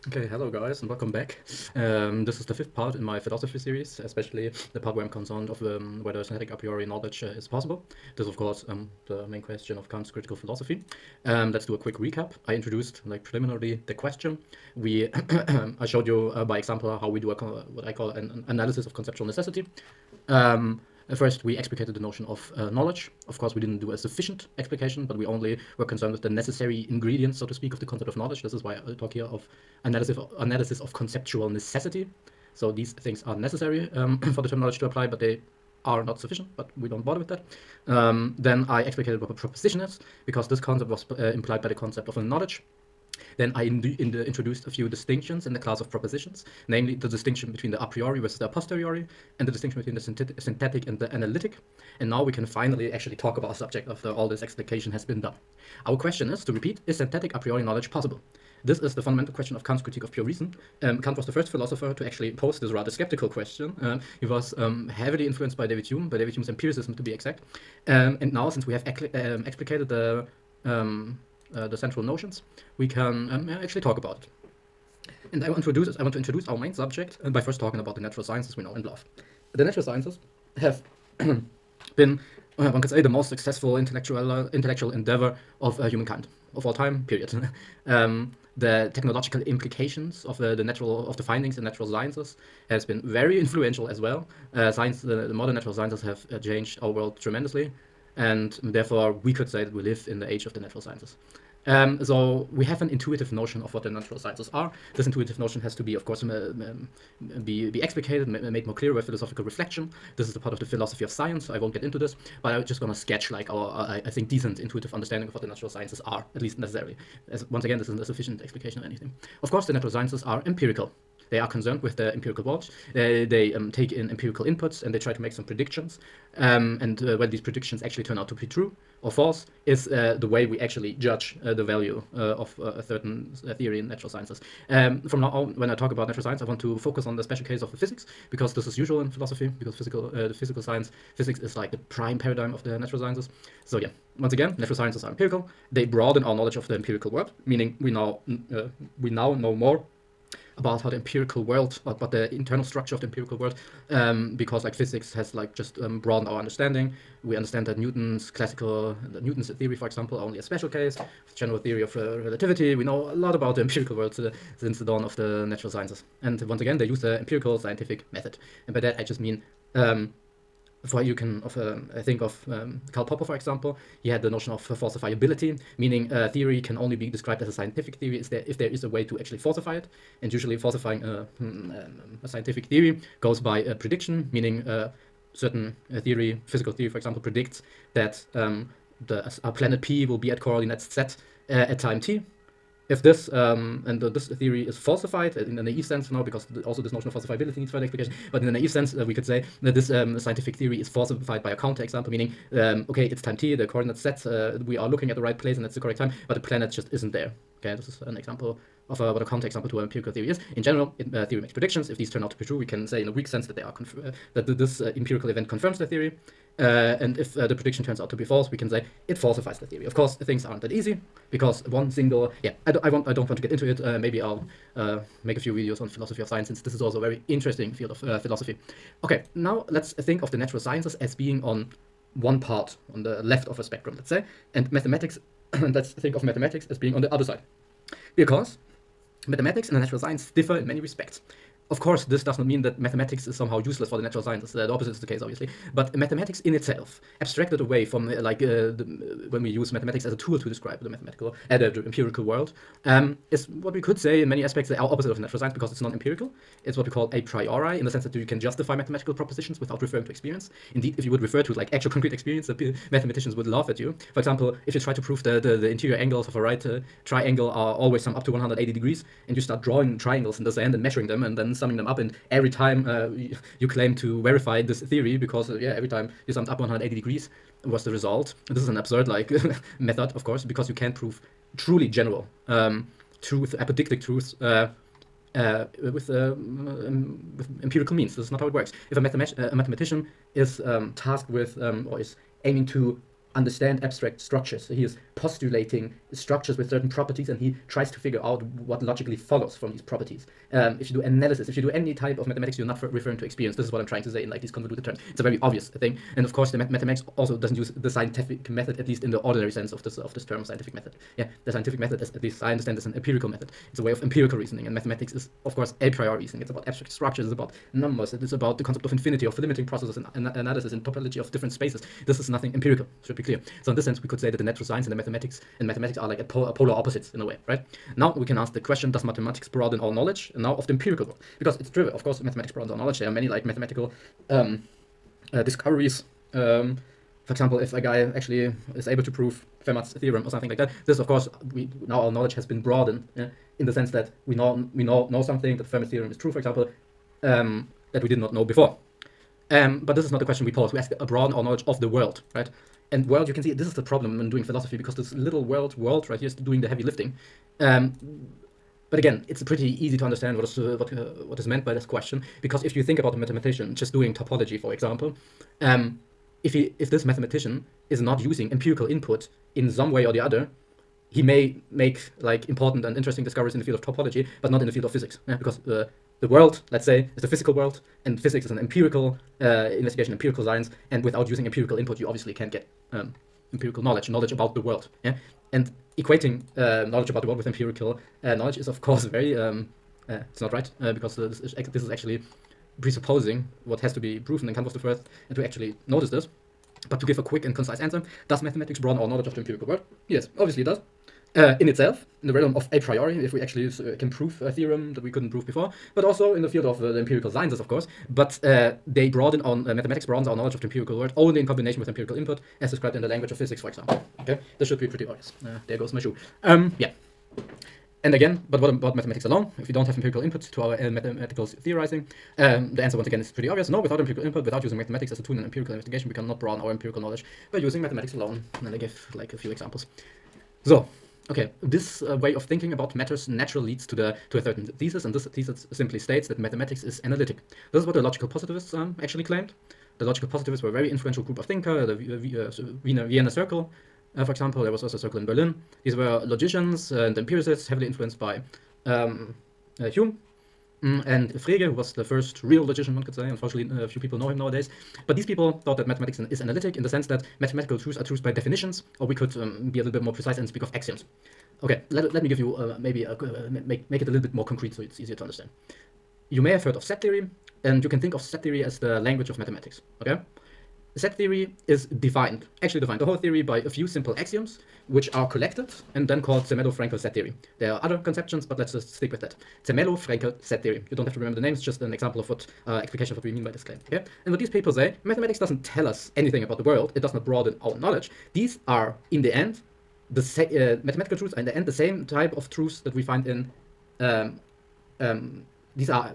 Okay, hello guys, and welcome back. This is the fifth part in my philosophy series, especially the part where I'm concerned of whether synthetic a priori knowledge is possible. This is, of course, the main question of Kant's critical philosophy. Let's do a quick recap. I introduced, like preliminarily, the question. We I showed you by example how we do what I call an analysis of conceptual necessity. First, we explicated the notion of knowledge. Of course, we didn't do a sufficient explication, but we only were concerned with the necessary ingredients, so to speak, of the concept of knowledge. This is why I talk here of analysis of conceptual necessity. So these things are necessary for the term knowledge to apply, but they are not sufficient, but we don't bother with that. Then I explicated what a proposition is, because this concept was implied by the concept of a knowledge. Then I introduced a few distinctions in the class of propositions, namely the distinction between the a priori versus the a posteriori, and the distinction between the synthetic and the analytic. And now we can finally actually talk about a subject after all this explication has been done. Our question is, to repeat, is synthetic a priori knowledge possible? This is the fundamental question of Kant's critique of pure reason. Kant was the first philosopher to actually pose this rather skeptical question. He was heavily influenced by David Hume's empiricism to be exact. And now, since we have explicated the central notions, we can actually talk about it. And I want to introduce our main subject by first talking about the natural sciences we know and love. The natural sciences have been, one could say, the most successful intellectual endeavor of humankind of all time. Period. The technological implications of the findings in natural sciences has been very influential as well. The modern natural sciences have changed our world tremendously, and therefore we could say that we live in the age of the natural sciences. So we have an intuitive notion of what the natural sciences are. This intuitive notion has to be, of course, be explicated, made more clear by philosophical reflection. This is a part of the philosophy of science, so I won't get into this, but I'm just going to sketch like I think, decent intuitive understanding of what the natural sciences are, at least necessarily. Once again, this isn't a sufficient explication of anything. Of course, the natural sciences are empirical. They are concerned with the empirical world. They take in empirical inputs and they try to make some predictions. And whether these predictions actually turn out to be true or false is the way we actually judge the value of a certain theory in natural sciences. From now on, when I talk about natural science, I want to focus on the special case of physics, because this is usual in philosophy, because the physical science, physics is like the prime paradigm of the natural sciences. So yeah, once again, natural sciences are empirical. They broaden our knowledge of the empirical world, meaning we now know more about how the empirical world, about the internal structure of the empirical world, because like physics has like just broadened our understanding. We understand that Newton's theory, for example, are only a special case. General theory of relativity. We know a lot about the empirical world since the dawn of the natural sciences. And once again, they use the empirical scientific method. And by that, I just mean for you can think of Karl Popper, for example. He had the notion of falsifiability, meaning a theory can only be described as a scientific theory if there is a way to actually falsify it. And usually falsifying a scientific theory goes by a prediction, meaning certain physical theory, for example, predicts that a planet P will be at coordinates Z at time T. If this this theory is falsified in a naive sense now, because also this notion of falsifiability needs further explication, but in a naive sense, we could say that this scientific theory is falsified by a counterexample, meaning, okay, it's time t, the coordinates set, we are looking at the right place and that's the correct time, but the planet just isn't there. Okay, this is an example of what a counterexample to an empirical theory is. In general, theory makes predictions. If these turn out to be true, we can say in a weak sense that they are that this empirical event confirms the theory. And if the prediction turns out to be false, we can say it falsifies the theory. Of course, things aren't that easy, because one single, I don't want to get into it. Maybe I'll make a few videos on philosophy of science, since this is also a very interesting field of philosophy. Okay, now let's think of the natural sciences as being on one part, on the left of a spectrum, let's say, and mathematics, let's think of mathematics as being on the other side. Because mathematics and the natural science differ in many respects. Of course, this does not mean that mathematics is somehow useless for the natural sciences. The opposite is the case, obviously. But mathematics in itself, abstracted away from when we use mathematics as a tool to describe the the empirical world, is what we could say in many aspects the opposite of natural science, because it's non-empirical. It's what we call a priori, in the sense that you can justify mathematical propositions without referring to experience. Indeed, if you would refer to like actual concrete experience, the mathematicians would laugh at you. For example, if you try to prove the interior angles of a right triangle are always sum up to 180 degrees, and you start drawing triangles in the sand and measuring them, and then summing them up, and every time you claim to verify this theory, because every time you summed up 180 degrees was the result. This is an absurd method, of course, because you can't prove truly general truth, apodictic truths with empirical means. This is not how it works. If a mathematician is tasked with or is aiming to understand abstract structures. So he is postulating structures with certain properties, and he tries to figure out what logically follows from these properties. If you do analysis, if you do any type of mathematics, you're not referring to experience. This is what I'm trying to say in like these convoluted terms. It's a very obvious thing. And of course, the mathematics also doesn't use the scientific method, at least in the ordinary sense of this term, scientific method. Yeah, the scientific method, at least I understand, is an empirical method. It's a way of empirical reasoning, and mathematics is, of course, a priori reasoning. It's about abstract structures, it's about numbers, it's about the concept of infinity, of limiting processes, and analysis and topology of different spaces. This is nothing empirical, should be clear. So in this sense, we could say that the natural science and the mathematics are like polar opposites in a way, right? Now we can ask the question: does mathematics broaden our knowledge now of the empirical world? Because it's trivial. Of course, mathematics broadens our knowledge. There are many like mathematical discoveries. For example, if a guy actually is able to prove Fermat's theorem or something like that, this, of course, now our knowledge has been broadened in the sense that we know something, that Fermat's theorem is true, for example, that we did not know before. But this is not the question we pose. We ask broaden our knowledge of the world, right? And world, you can see this is the problem when doing philosophy, because this little world right here is doing the heavy lifting. But again, it's pretty easy to understand what is meant by this question, because if you think about a mathematician just doing topology, for example, if this mathematician is not using empirical input in some way or the other, he may make like important and interesting discoveries in the field of topology, but not in the field of physics, because the world, let's say, is the physical world, and physics is an empirical investigation, empirical science, and without using empirical input, you obviously can't get empirical knowledge about the world. Yeah, and equating knowledge about the world with empirical knowledge is, of course, very it's not right, because this is actually presupposing what has to be proven, and Kant was the first to actually notice this. But to give a quick and concise answer, does mathematics broaden our knowledge of the empirical world? Yes, obviously it does. In itself, in the realm of a priori, if we actually can prove a theorem that we couldn't prove before, but also in the field of the empirical sciences, of course. But they broaden on mathematics broadens our knowledge of the empirical world only in combination with empirical input, as described in the language of physics, for example. Okay, this should be pretty obvious. There goes my shoe. Yeah. And again, but what about mathematics alone? If we don't have empirical input to our mathematical theorizing, the answer once again is pretty obvious. No, without empirical input, without using mathematics as a tool in empirical investigation, we cannot broaden our empirical knowledge by using mathematics alone. And I give like a few examples. So, okay, this way of thinking about matters naturally leads to a certain thesis, and this thesis simply states that mathematics is analytic. This is what the logical positivists actually claimed. The logical positivists were a very influential group of thinkers, the Vienna Circle. For example, there was also a circle in Berlin. These were logicians and empiricists, heavily influenced by Hume and Frege, who was the first real logician, one could say. Unfortunately, a few people know him nowadays. But these people thought that mathematics is analytic in the sense that mathematical truths are truths by definitions, or we could be a little bit more precise and speak of axioms. Okay, let me give you maybe make it a little bit more concrete so it's easier to understand. You may have heard of set theory, and you can think of set theory as the language of mathematics. Okay. Set theory is actually defined, the whole theory, by a few simple axioms, which are collected and then called Zermelo-Fraenkel set theory. There are other conceptions, but let's just stick with that. Zermelo-Fraenkel set theory. You don't have to remember the names, just an example of what explication of what we mean by this claim. Okay? And what these people say, mathematics doesn't tell us anything about the world. It does not broaden our knowledge. These are, in the end, mathematical truths are in the end the same type of truths that we find in these are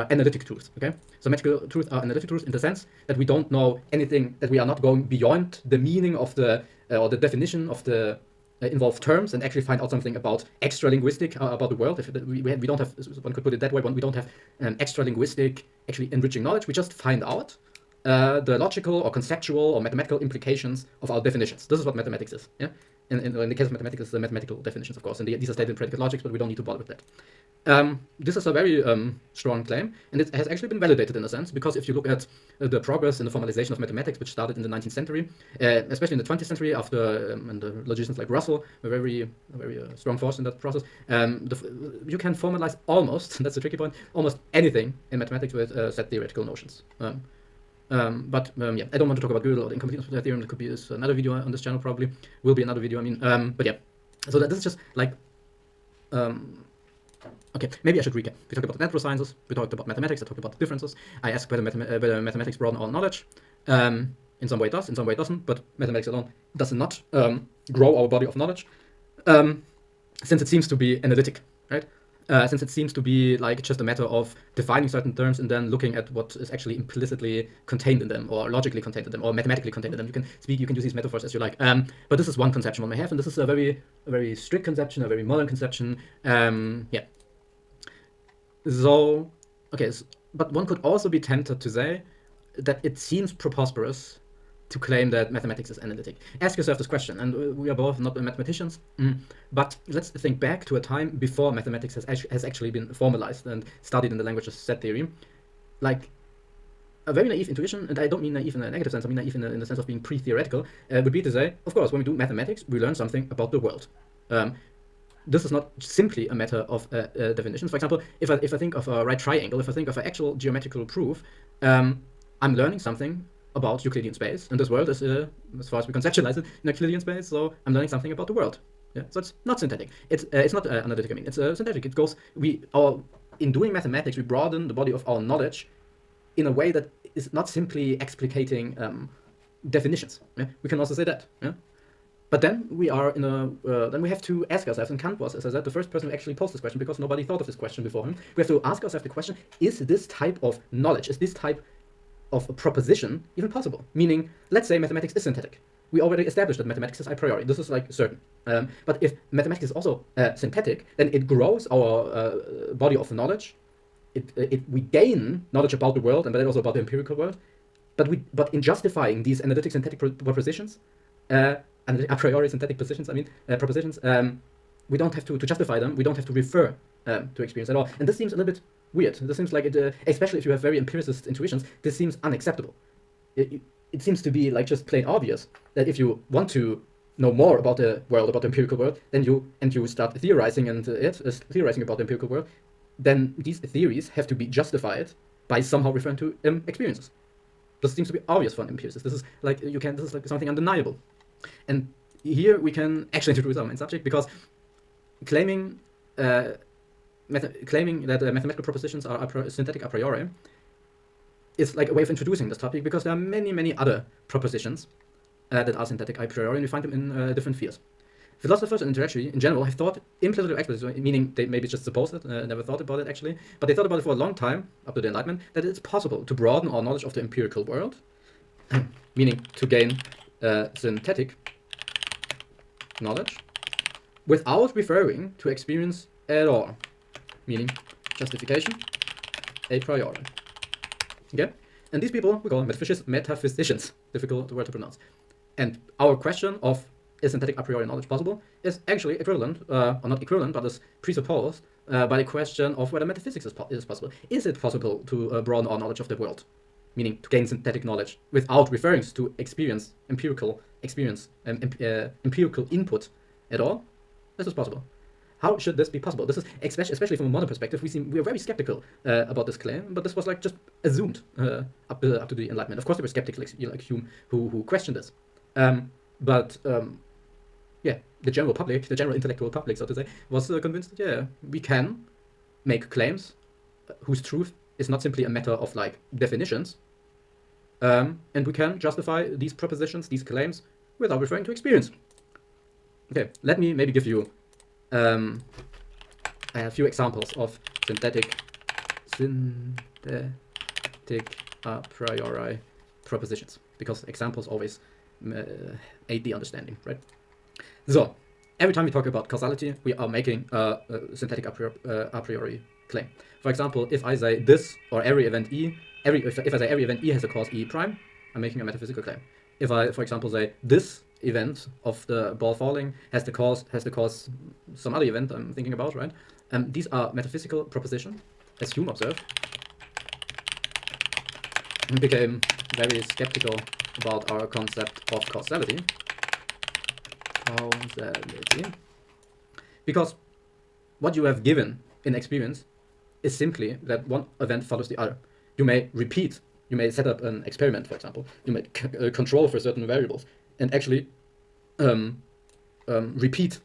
analytic truths, okay? So mathematical truths are analytic truths in the sense that we don't know anything, that we are not going beyond the meaning of the, or the definition of the involved terms and actually find out something about extra-linguistic, about the world. If we don't have, one could put it that way, we don't have extra-linguistic, actually enriching knowledge, we just find out the logical or conceptual or mathematical implications of our definitions. This is what mathematics is, yeah? In the case of mathematics, it's the mathematical definitions, of course, and these are stated in predicate logics, but we don't need to bother with that. This is a very strong claim, and it has actually been validated in a sense, because if you look at the progress in the formalization of mathematics, which started in the 19th century, especially in the 20th century, after and the logicians like Russell were a very strong force in that process, you can formalize almost, that's the tricky point, almost anything in mathematics with set theoretical notions. Yeah, I don't want to talk about Gödel or the incompleteness of the theorem. That could be another video on this channel, probably. Will be another video, I mean. But yeah, so this is just like, okay, maybe I should recap. We talked about the natural sciences, we talked about mathematics, I talked about the differences. I asked whether mathematics broaden our knowledge. In some way it does, in some way it doesn't, but mathematics alone does not grow our body of knowledge, since it seems to be analytic, right? Since it seems to be like just a matter of defining certain terms and then looking at what is actually implicitly contained in them, or logically contained in them, or mathematically contained in them. You can use these metaphors as you like. But this is one conception one may have, and this is a very strict conception, a very modern conception. Yeah. So, okay, but one could also be tempted to say that it seems preposterous to claim that mathematics is analytic. Ask yourself this question, and we are both not mathematicians, but let's think back to a time before mathematics has actually been formalized and studied in the language of set theory. Like, a very naive intuition, and I don't mean naive in a negative sense, I mean naive in the sense of being pre-theoretical, would be to say, of course, when we do mathematics, we learn something about the world. This is not simply a matter of definitions. For example, if I think of a right triangle, if I think of an actual geometrical proof, I'm learning something about Euclidean space, and this world is, as far as we conceptualize it, in Euclidean space, so I'm learning something about the world. Yeah, so it's not synthetic. It's not analytic. I mean, it's synthetic. It goes. In doing mathematics, we broaden the body of our knowledge in a way that is not simply explicating definitions. Yeah? We can also say that. Yeah? But then we are in then we have to ask ourselves, and Kant was, as I said, the first person who actually posed this question because nobody thought of this question before him. We have to ask ourselves the question: is this type of knowledge, is this type of a proposition even possible? Meaning, let's say mathematics is synthetic. We already established that mathematics is a priori. This is like certain. But if mathematics is also synthetic, then it grows our body of knowledge. We gain knowledge about the world, and then also about the empirical world. But in justifying these analytic synthetic propositions, and a priori synthetic propositions, we don't have to justify them. We don't have to refer to experience at all. And this seems a little bit weird. This seems like it, especially if you have very empiricist intuitions, this seems unacceptable. It seems to be like just plain obvious that if you want to know more about the world, about the empirical world, then you start theorizing theorizing about the empirical world, then these theories have to be justified by somehow referring to experiences. This seems to be obvious for an empiricist. This is like something undeniable. And here we can actually introduce our main subject, because claiming that mathematical propositions are synthetic a priori is like a way of introducing this topic, because there are many other propositions that are synthetic a priori, and we find them in different fields. Philosophers and intellectually, in general, have thought implicitly or explicitly, meaning they maybe just supposed it, never thought about it actually, but they thought about it for a long time, up to the Enlightenment, that it's possible to broaden our knowledge of the empirical world, meaning to gain synthetic knowledge, without referring to experience at all, meaning justification a priori. Okay? And these people we call metaphysicians, difficult word to pronounce. And our question of is synthetic a priori knowledge possible is actually equivalent, or not equivalent, but is presupposed by the question of whether metaphysics is possible. Is it possible to broaden our knowledge of the world, meaning to gain synthetic knowledge without referring to empirical input at all? This is possible. How should this be possible? This is especially from a modern perspective. We are very skeptical about this claim, but this was like just assumed up to the Enlightenment. Of course, there were skeptics like Hume who questioned this, but the general public, the general intellectual public, so to say, was convinced that we can make claims whose truth is not simply a matter of like definitions, and we can justify these propositions, these claims, without referring to experience. Okay, let me maybe give you a few examples of synthetic a priori propositions, because examples always aid the understanding, right? So, every time we talk about causality, we are making a synthetic a priori claim. For example, if I say this or every event E, if I say every event E has a cause E prime, I'm making a metaphysical claim. If I, for example, say this event of the ball falling has the cause some other event I'm thinking about, right? These are metaphysical propositions, as Hume observed. He became very skeptical about our concept of causality. Because what you have given in experience is simply that one event follows the other. You may set up an experiment, for example. You may control for certain variables and actually repeat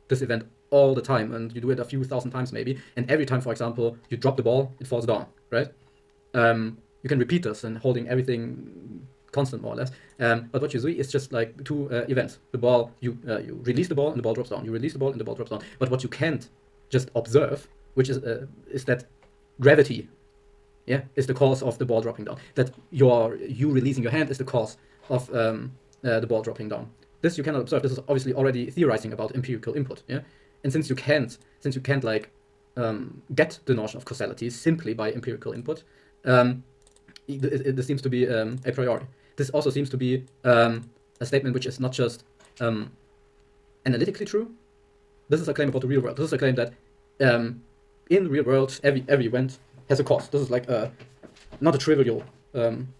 this event all the time, and you do it a few thousand times maybe, and every time, for example, you drop the ball, it falls down, right? You can repeat this and holding everything constant more or less, but what you see is just like two events. The ball, you release the ball and the ball drops down. You release the ball and the ball drops down. But what you can't just observe, which is that gravity, is the cause of the ball dropping down. That you releasing your hand is the cause of the ball dropping down. This you cannot observe. This is obviously already theorizing about empirical input. And since you can't like get the notion of causality simply by empirical input, this seems to be a priori. this also seems to be a statement which is not just analytically true. This is a claim about the real world. This is a claim that in the real world, every event has a cause. This is like not a trivial claim.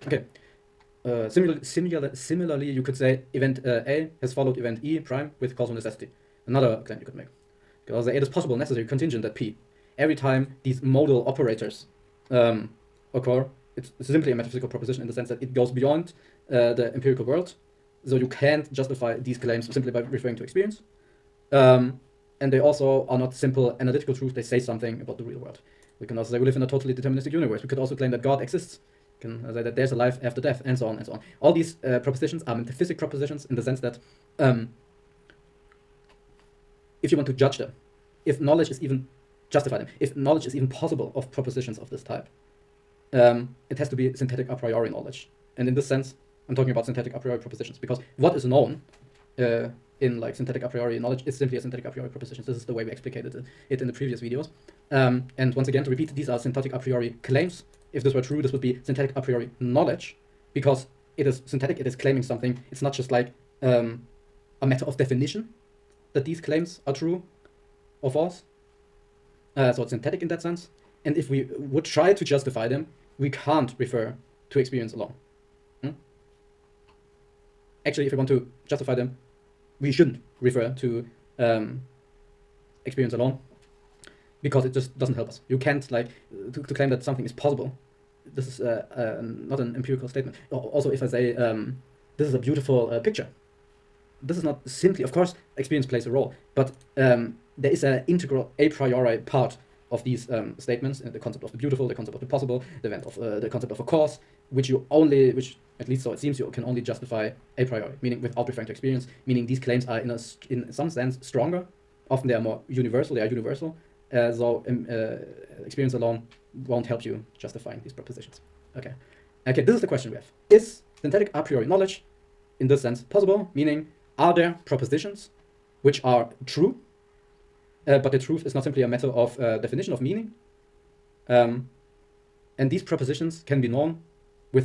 Okay. Similarly, you could say event A has followed event E prime with causal necessity. Another claim you could make. Because it is possible, necessary, contingent that P. Every time these modal operators occur, it's simply a metaphysical proposition in the sense that it goes beyond the empirical world. So you can't justify these claims simply by referring to experience. And they also are not simple analytical truth. They say something about the real world. We can also say we live in a totally deterministic universe. We could also claim that God exists. We can say that there's a life after death, and so on and so on. All these propositions are metaphysic propositions in the sense that if you want to judge them, if knowledge is even justify them, if knowledge is even possible of propositions of this type, it has to be synthetic a priori knowledge. And in this sense, I'm talking about synthetic a priori propositions, because what is known in like synthetic a priori knowledge is simply a synthetic a priori proposition. This is the way we explicated it in the previous videos. And once again, to repeat, these are synthetic a priori claims. If this were true, this would be synthetic a priori knowledge, because it is synthetic, it is claiming something. It's not just like a matter of definition that these claims are true or false. So it's synthetic in that sense. And if we would try to justify them, we can't refer to experience alone. Actually, if we want to justify them, we shouldn't refer to experience alone, because it just doesn't help us. You can't, like, to claim that something is possible. This is not an empirical statement. Also, if I say this is a beautiful picture, this is not simply, of course, experience plays a role, but there is an integral a priori part of these statements, the concept of the beautiful, the concept of the possible, the concept of a cause, which at least so it seems, you can only justify a priori, meaning without referring to experience, meaning these claims are in some sense stronger. Often they are more universal, so experience alone won't help you justifying these propositions. Okay, this is the question we have. Is synthetic a priori knowledge, in this sense, possible? Meaning, are there propositions which are true, but the truth is not simply a matter of definition of meaning? And these propositions can be known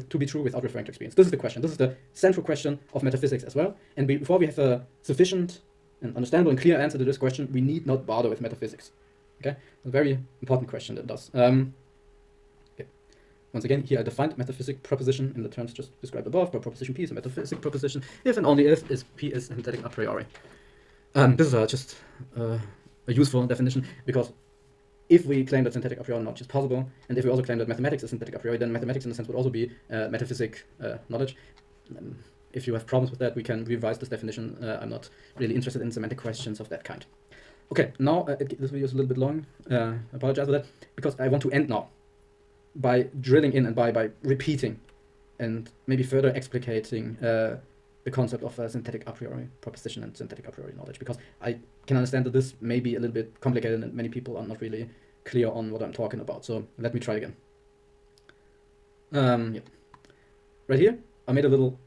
to be true without referring to experience. This is the question. This is the central question of metaphysics as well. And before we have a sufficient and understandable and clear answer to this question, we need not bother with metaphysics. Okay, a very important question that does. Okay. Once again, here I defined metaphysic proposition in the terms just described above. But proposition P is a metaphysic proposition if and only if P is synthetic a priori. This is just a useful definition, because if we claim that synthetic a priori knowledge is possible, and if we also claim that mathematics is synthetic a priori, then mathematics in a sense would also be metaphysic knowledge. If you have problems with that, we can revise this definition. I'm not really interested in semantic questions of that kind. Okay, now this video is a little bit long. I apologize for that, because I want to end now by drilling in and by repeating and maybe further explicating the concept of a synthetic a priori proposition and synthetic a priori knowledge, because I can understand that this may be a little bit complicated and many people are not really clear on what I'm talking about. So let me try again. Yeah. Right here, I made a little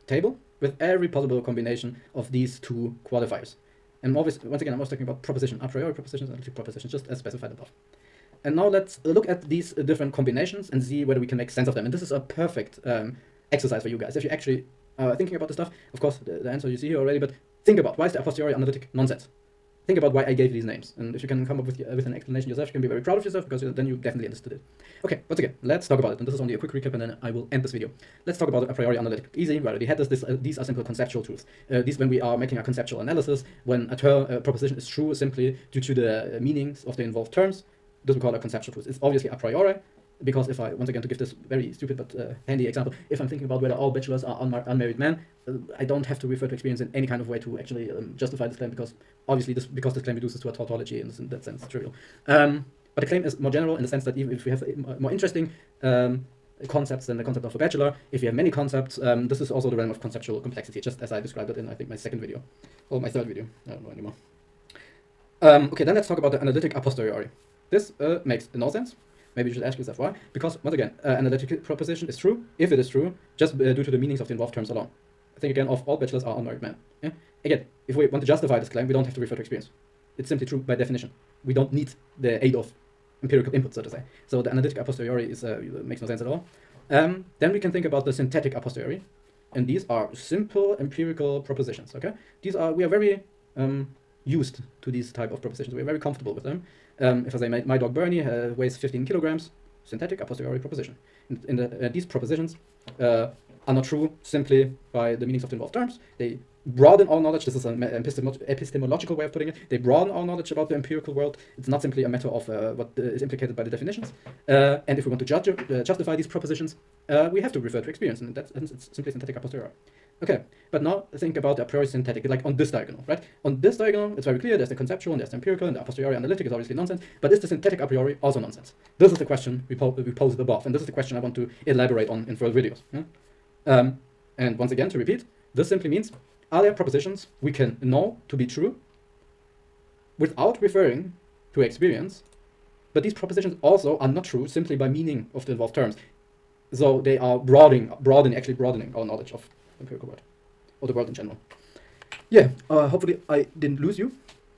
table with every possible combination of these two qualifiers. And once again, I was talking about proposition, a priori propositions, analytic propositions, just as specified above. And now let's look at these different combinations and see whether we can make sense of them. And this is a perfect exercise for you guys. If you actually are thinking about the stuff, of course, the answer you see here already, but think about, why is the a posteriori analytic nonsense? Think about why I gave these names. And if you can come up with an explanation yourself, you can be very proud of yourself, because then you definitely understood it. Okay, once again, let's talk about it. And this is only a quick recap, and then I will end this video. Let's talk about a priori analytic. Easy, we already had this. These are simple conceptual truths. These, when we are making a conceptual analysis, when a proposition is true simply due to the meanings of the involved terms, this we call a conceptual truth. It's obviously a priori, because if I, once again, to give this very stupid but handy example, if I'm thinking about whether all bachelors are unmarried men, I don't have to refer to experience in any kind of way to actually justify this claim, because obviously this claim reduces to a tautology, and in that sense it's trivial. But the claim is more general in the sense that even if we have more interesting concepts than the concept of a bachelor, if you have many concepts, this is also the realm of conceptual complexity, just as I described it in, I think, my second video, or my third video, I don't know anymore. Okay, then let's talk about the analytic a posteriori. This makes no sense. Maybe you should ask yourself why. Because, once again, analytic proposition is true, if it is true, just due to the meanings of the involved terms alone. I think, again, of all bachelors are unmarried men. Yeah? Again, if we want to justify this claim, we don't have to refer to experience. It's simply true by definition. We don't need the aid of empirical input, so to say. So the analytic a posteriori makes no sense at all. Then we can think about the synthetic a posteriori, and these are simple empirical propositions. Okay, we are very used to these type of propositions. We are very comfortable with them. If I say my dog Bernie weighs 15 kilograms, synthetic a posteriori proposition. These propositions are not true simply by the meanings of the involved terms. They broaden our knowledge. This is an epistemological way of putting it. They broaden our knowledge about the empirical world. It's not simply a matter of what is implicated by the definitions. And if we want to justify these propositions, we have to refer to experience, and that's it's simply synthetic a posteriori. Okay, but now think about the a priori synthetic, like on this diagonal, right? On this diagonal, it's very clear, there's the conceptual and there's the empirical, and the a posteriori analytic is obviously nonsense, but is the synthetic a priori also nonsense? This is the question we posed above, and this is the question I want to elaborate on in further videos. Yeah? And once again, to repeat, this simply means, are there propositions we can know to be true without referring to experience, but these propositions also are not true simply by meaning of the involved terms. So they are broadening our knowledge of the empirical world, or the world in general. Yeah, hopefully I didn't lose you,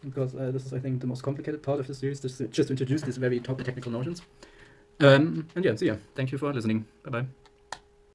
because this is, I think, the most complicated part of the series, just to introduce these very technical notions. And yeah, see ya. Thank you for listening. Bye-bye.